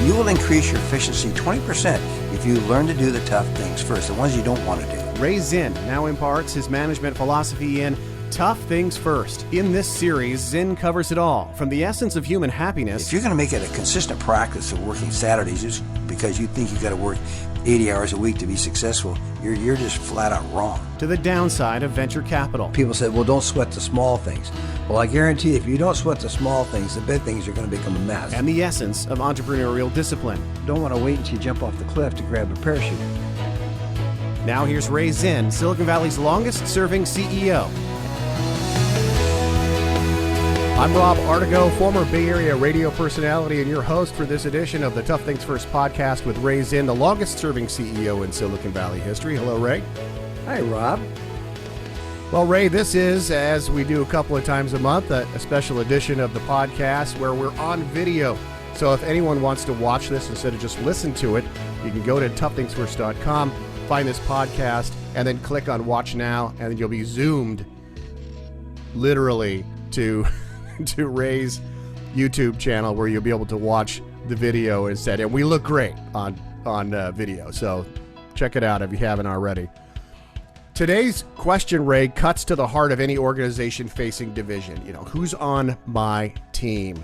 You will increase your efficiency 20% if you learn to do the tough things first, the ones you don't want to do. Ray Zinn now imparts his management philosophy in Tough Things First. In this series, Zinn covers it all, from the essence of human happiness. If you're going to make it a consistent practice of working Saturdays just because you think you've got to work 80 hours a week to be successful, you're just flat out wrong. To the downside of venture capital. People said, well, don't sweat the small things. Well, I guarantee if you don't sweat the small things, the big things are going to become a mess. And the essence of entrepreneurial discipline. Don't want to wait until you jump off the cliff to grab a parachute. Now here's Ray Zinn, Silicon Valley's longest-serving CEO. I'm Rob Artigo, former Bay Area radio personality and your host for this edition of the Tough Things First podcast with Ray Zinn, the longest-serving CEO in Silicon Valley history. Hello, Ray. Hi, Rob. Well, Ray, this is, as we do a couple of times a month, a special edition of the podcast where we're on video. So if anyone wants to watch this instead of just listen to it, you can go to toughthingsfirst.com, find this podcast, and then click on Watch Now, and then you'll be zoomed literally to Ray's YouTube channel where you'll be able to watch the video instead. And we look great on video, so check it out if you haven't already. Today's question, Ray, cuts to the heart of any organization facing division. You know, who's on my team?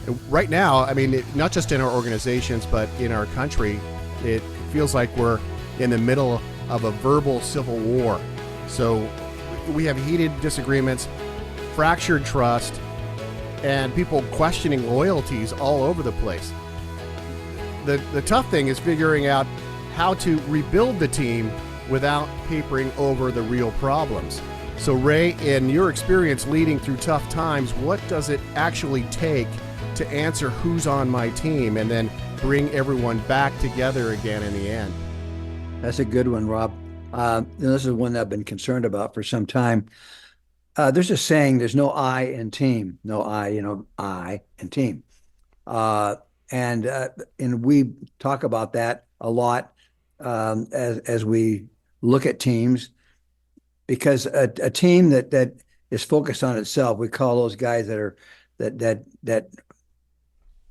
And right now, I mean, not just in our organizations, but in our country, it feels like we're in the middle of a verbal civil war. So we have heated disagreements, fractured trust, and people questioning loyalties all over the place. The tough thing is figuring out how to rebuild the team without papering over the real problems. So Ray, in your experience leading through tough times, what does it actually take to answer who's on my team and then bring everyone back together again in the end? That's a good one, Rob. This is one that I've been concerned about for some time. There's a saying, there's no I in team. No I, I in team. And we talk about that a lot as we look at teams, because a team that is focused on itself, we call those guys that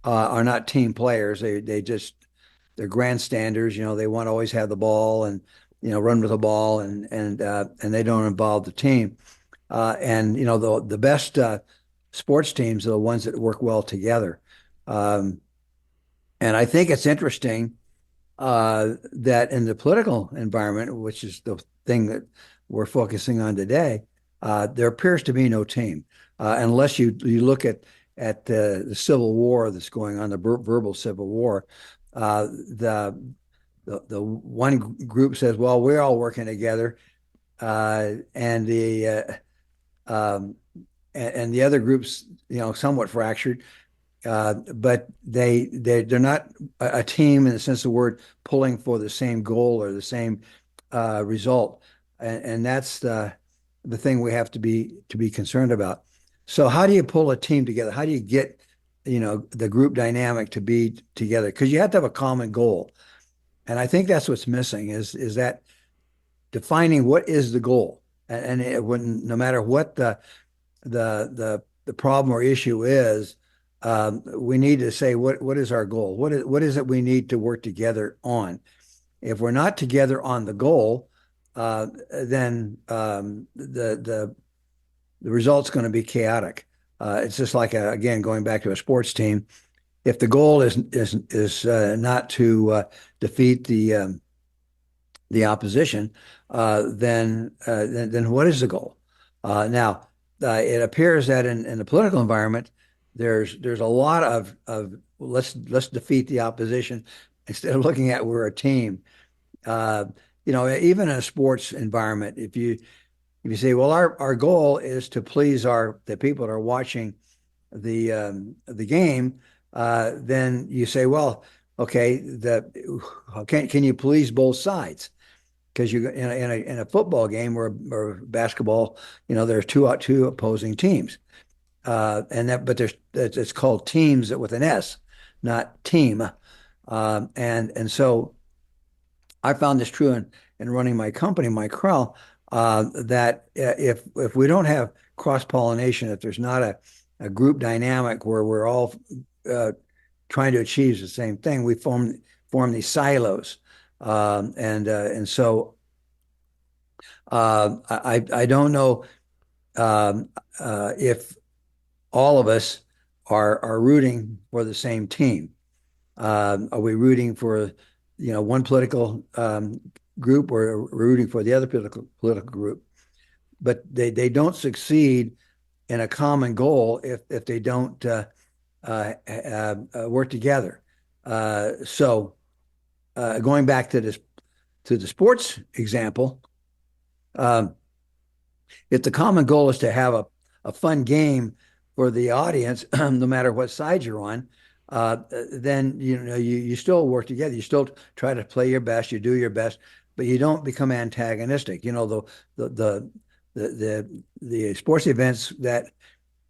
are not team players. They're grandstanders. They want to always have the ball and run with the ball, and they don't involve the team. The best sports teams are the ones that work well together. And I think it's interesting that in the political environment, which is the thing that we're focusing on today, there appears to be no team unless you look at the civil war that's going on, the verbal civil war. The one group says, "Well, we're all working together," and the other groups, somewhat fractured. But they're not a team in the sense of the word, pulling for the same goal or the same result, and that's the thing we have to be concerned about. So how do you pull a team together? How do you get the group dynamic to be together? Because you have to have a common goal, and I think that's what's missing is that defining what is the goal, and no matter what the problem or issue is. We need to say what is our goal? What is it we need to work together on? If we're not together on the goal, then the result's going to be chaotic. It's just like again going back to a sports team. If the goal is not to defeat the opposition, then what is the goal? Now it appears that in the political environment, there's a lot of let's defeat the opposition instead of looking at we're a team. Even in a sports environment, if you say, well, our goal is to please the people that are watching the game, then you say, well, okay, can you please both sides? Because you in a football game or basketball, there are two opposing teams. But it's called teams with an S, not team. And so I found this true in running my company, Mike Krell, that if we don't have cross-pollination, if there's not a group dynamic where we're all trying to achieve the same thing, we form these silos. And so I don't know if all of us are rooting for the same team. Are we rooting for, one political group, or rooting for the other political group? But they don't succeed in a common goal if they don't work together. So going back to the sports example, um, if the common goal is to have a fun game for the audience, no matter what side you're on, then you still work together. You still try to play your best. You do your best, but you don't become antagonistic. The the the sports events that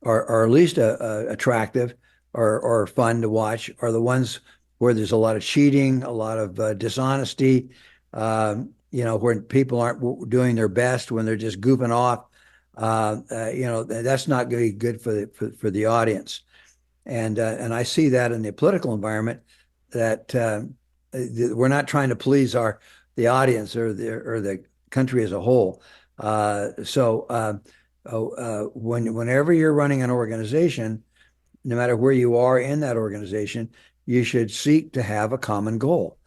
are at least attractive or fun to watch are the ones where there's a lot of cheating, a lot of dishonesty, where people aren't doing their best, when they're just goofing off. That's not going to be good for the audience. And I see that in the political environment, that we're not trying to please the audience or the country as a whole. Whenever you're running an organization, no matter where you are in that organization, you should seek to have a common goal,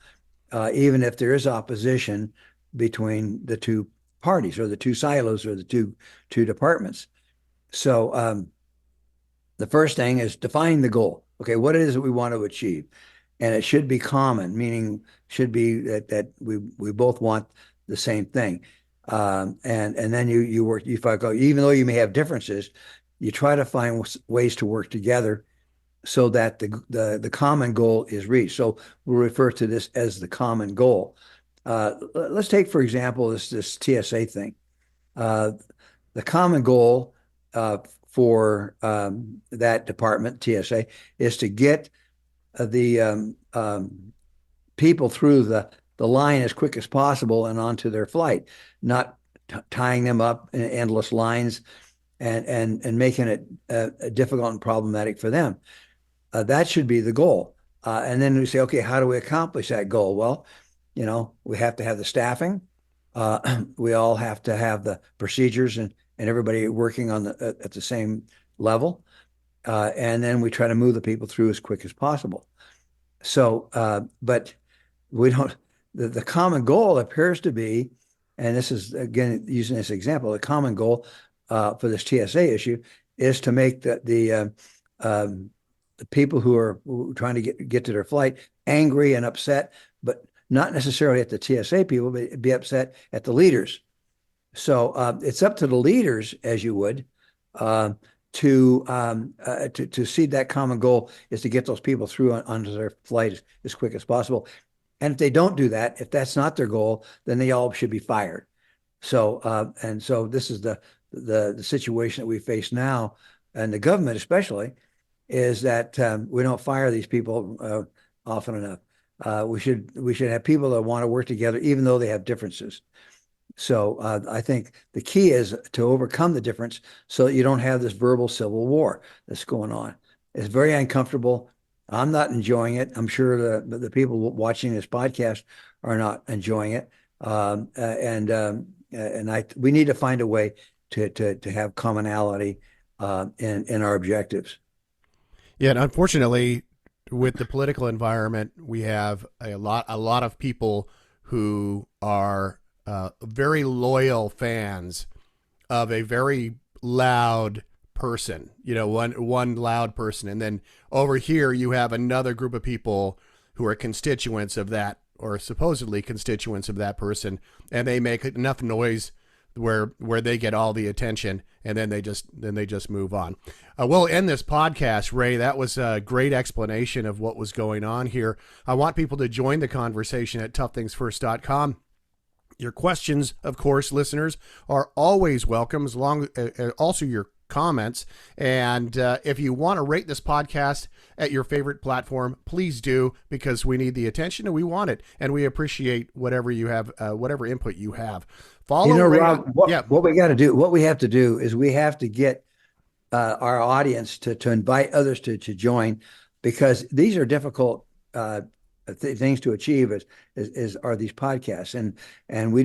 even if there is opposition between the two parties, or the two silos, or the two departments. So the first thing is define the goal. Okay, what it is that we want to achieve, and it should be common, meaning should be that we both want the same thing. And then you work, you find out, even though you may have differences, you try to find ways to work together so that the common goal is reached. So we'll refer to this as the common goal. Let's take, for example, this TSA thing. The common goal for that department, TSA, is to get the people through the line as quick as possible and onto their flight, not tying them up in endless lines and making it difficult and problematic for them. That should be the goal. And then we say, okay, how do we accomplish that goal? Well, we have to have the staffing. We all have to have the procedures, and everybody working at the same level. And then we try to move the people through as quick as possible. So, but we don't, the common goal appears to be, and this is, again, using this example, the common goal for this TSA issue is to make the people who are trying to get to their flight angry and upset, but not necessarily at the TSA people, but be upset at the leaders. So it's up to the leaders, as you would, to see that common goal is to get those people through onto their flight as quick as possible. And if they don't do that, if that's not their goal, then they all should be fired. So this is the situation that we face now, and the government especially, is that we don't fire these people often enough. We should have people that want to work together, even though they have differences. So I think the key is to overcome the difference so that you don't have this verbal civil war that's going on. It's very uncomfortable. I'm not enjoying it. I'm sure the people watching this podcast are not enjoying it. We need to find a way to have commonality in our objectives. Yeah, and unfortunately, with the political environment, we have a lot of people who are very loyal fans of a very loud person, one loud person. And then over here, you have another group of people who are constituents of that, or supposedly constituents of that person. And they make enough noise where they get all the attention, and then they just move on. We'll end this podcast, Ray. That was a great explanation of what was going on here. I want people to join the conversation at toughthingsfirst.com. Your questions, of course, listeners, are always welcome, as long also your comments. And if you want to rate this podcast at your favorite platform, please do, because we need the attention and we want it, and we appreciate whatever you have, whatever input you have. Follow Rob, what we got to do, what we have to do is we have to get our audience to invite others to join because these are difficult things to achieve are these podcasts. And we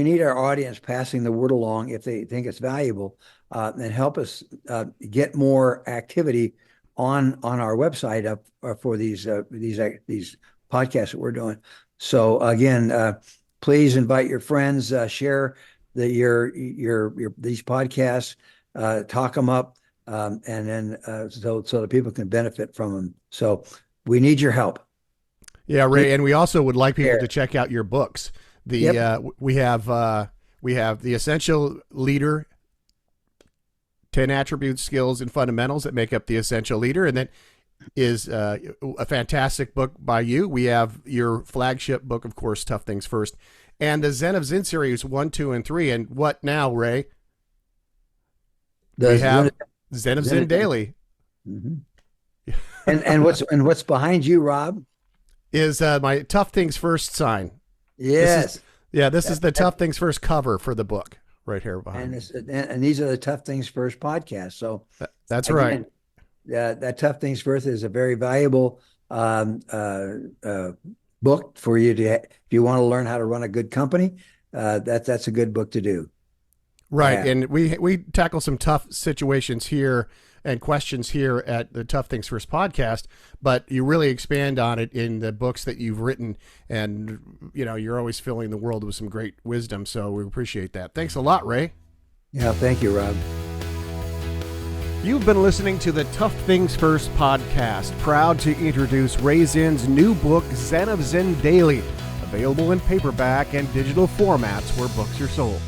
need our audience passing the word along if they think it's valuable, and help us get more activity on our website up for these podcasts that we're doing. So again, please invite your friends, share your these podcasts, talk them up, and then so that people can benefit from them. So we need your help. Yeah, Please Ray, and we also would like people share. to check out your books. Yep. We have The Essential Leader, 10 Attributes, Skills, and Fundamentals that make up the Essential Leader, and that is a fantastic book by you. We have your flagship book, of course, Tough Things First, and the Zen of Zinn series 1, 2, and 3. And what now, Ray? We have Zen of Zinn Daily. Mhm. And what's behind you, Rob? Is my Tough Things First sign. Yes. This is the Tough Things First cover for the book right here behind me. And these are the Tough Things First podcasts. So That's again, right. that Tough Things First is a very valuable book for you if you want to learn how to run a good company. That's a good book to do. Right. Yeah. And we tackle some tough situations here and questions here at the Tough Things First podcast, but you really expand on it in the books that you've written. And, you're always filling the world with some great wisdom. So we appreciate that. Thanks a lot, Ray. Yeah. Thank you, Rob. You've been listening to the Tough Things First podcast, proud to introduce Ray Zinn's new book, Zen of Zinn Daily, available in paperback and digital formats where books are sold.